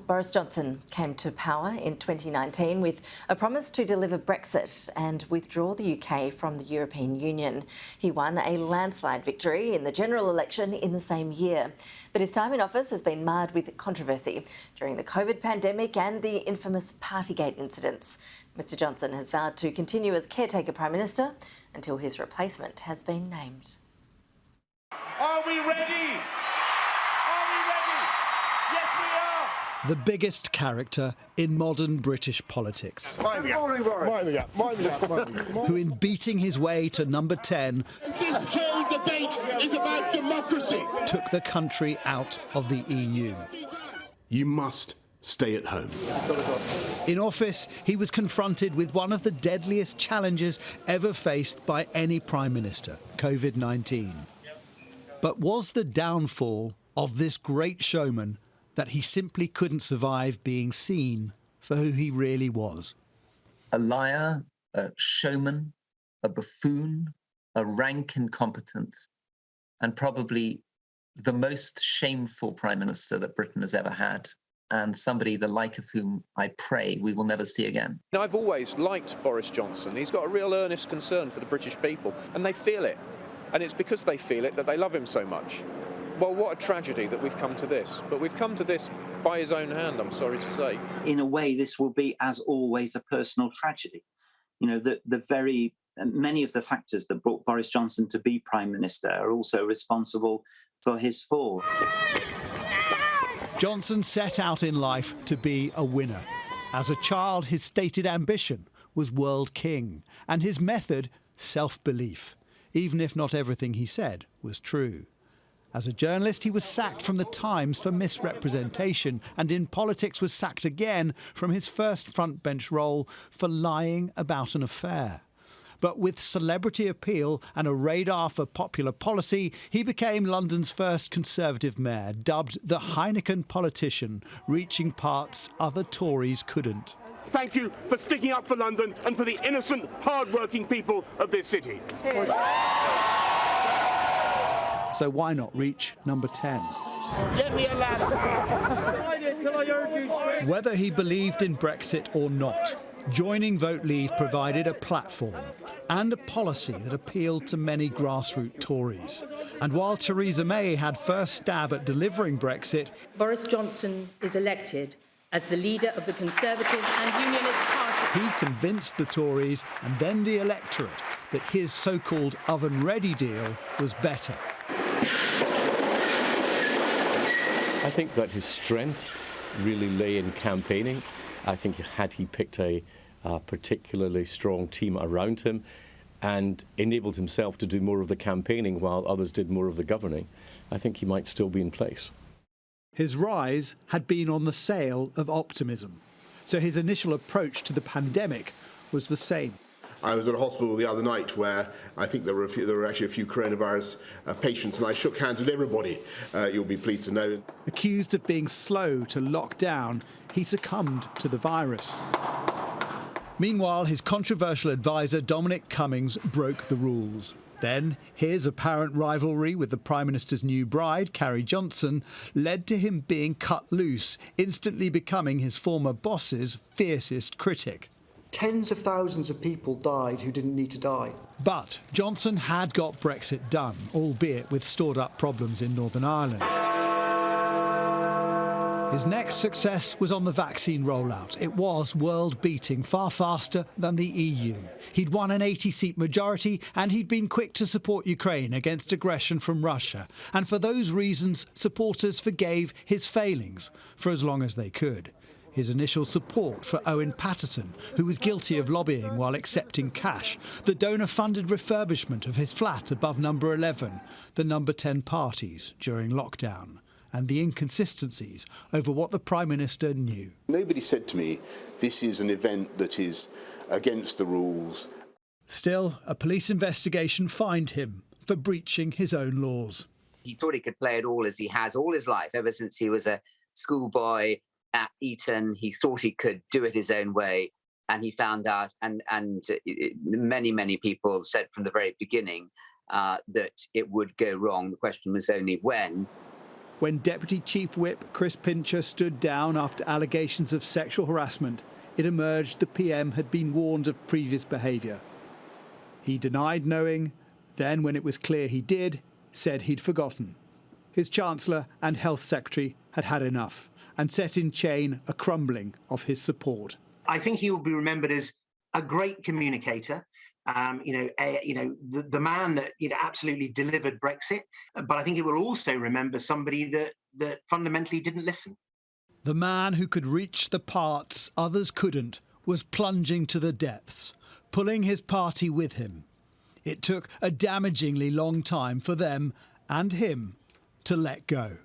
Boris Johnson came to power in 2019 with a promise to deliver Brexit and withdraw the UK from the European Union. He won a landslide victory in the general election in the same year. But his time in office has been marred with controversy during the COVID pandemic and the infamous Partygate incidents. Mr Johnson has vowed to continue as caretaker Prime Minister until his replacement has been named. Are we ready? The biggest character in modern British politics, who in beating his way to number 10 This whole debate is about democracy. took the country out of the EU. You must stay at home. In office, he was confronted with one of the deadliest challenges ever faced by any Prime Minister, COVID-19. But was the downfall of this great showman that he simply couldn't survive being seen for who he really was? A liar, a showman, a buffoon, a rank incompetent, and probably the most shameful Prime Minister that Britain has ever had, and somebody the like of whom I pray we will never see again. I've always liked Boris Johnson. He's got a real earnest concern for the British people, and they feel it. And it's because they feel it that they love him so much. Well, what a tragedy that we've come to this. But we've come to this by his own hand, I'm sorry to say. In a way, this will be, as always, a personal tragedy. You know, many of the factors that brought Boris Johnson to be Prime Minister are also responsible for his fall. Johnson set out in life to be a winner. As a child, his stated ambition was world king, and his method, self-belief, even if not everything he said was true. As a journalist, he was sacked from the Times for misrepresentation, and in politics was sacked again from his first frontbench role for lying about an affair. But with celebrity appeal and a radar for popular policy, he became London's first Conservative mayor, dubbed the Heineken politician, reaching parts other Tories couldn't. Thank you for sticking up for London and for the innocent, hard-working people of this city. So why not reach number 10? Get me a ladder. Whether he believed in Brexit or not, joining Vote Leave provided a platform and a policy that appealed to many grassroots Tories. And while Theresa May had first stab at delivering Brexit, Boris Johnson is elected as the leader of the Conservative and Unionist Party. He convinced the Tories and then the electorate that his so-called oven-ready deal was better. I think that his strength really lay in campaigning. I think had he picked a particularly strong team around him and enabled himself to do more of the campaigning while others did more of the governing, I think he might still be in place. His rise had been on the sail of optimism, so his initial approach to the pandemic was the same. I was at a hospital the other night where I think there were actually a few coronavirus patients, and I shook hands with everybody, you'll be pleased to know. Accused of being slow to lock down, he succumbed to the virus. Meanwhile, his controversial advisor Dominic Cummings broke the rules. Then, his apparent rivalry with the Prime Minister's new bride, Carrie Johnson, led to him being cut loose, instantly becoming his former boss's fiercest critic. Tens of thousands of people died who didn't need to die. But Johnson had got Brexit done, albeit with stored-up problems in Northern Ireland. His next success was on the vaccine rollout. It was world-beating, far faster than the EU. He'd won an 80-seat majority, and he'd been quick to support Ukraine against aggression from Russia. And for those reasons, supporters forgave his failings for as long as they could. His initial support for Owen Paterson, who was guilty of lobbying while accepting cash, the donor-funded refurbishment of his flat above number 11, the number 10 parties during lockdown, and the inconsistencies over what the Prime Minister knew. Nobody said to me, this is an event that is against the rules. Still, a police investigation fined him for breaching his own laws. He thought he could play it all as he has all his life, ever since he was a schoolboy at Eton. He thought he could do it his own way, and he found out, and many people said from the very beginning that it would go wrong. The question was only when. When Deputy Chief Whip Chris Pincher stood down after allegations of sexual harassment, it emerged the PM had been warned of previous behaviour. He denied knowing, then when it was clear he did, said he'd forgotten. His Chancellor and Health Secretary had had enough and set in chain a crumbling of his support. I think he will be remembered as a great communicator, the man that absolutely delivered Brexit. But I think it will also remember somebody that fundamentally didn't listen. The man who could reach the parts others couldn't was plunging to the depths, pulling his party with him. It took a damagingly long time for them and him to let go.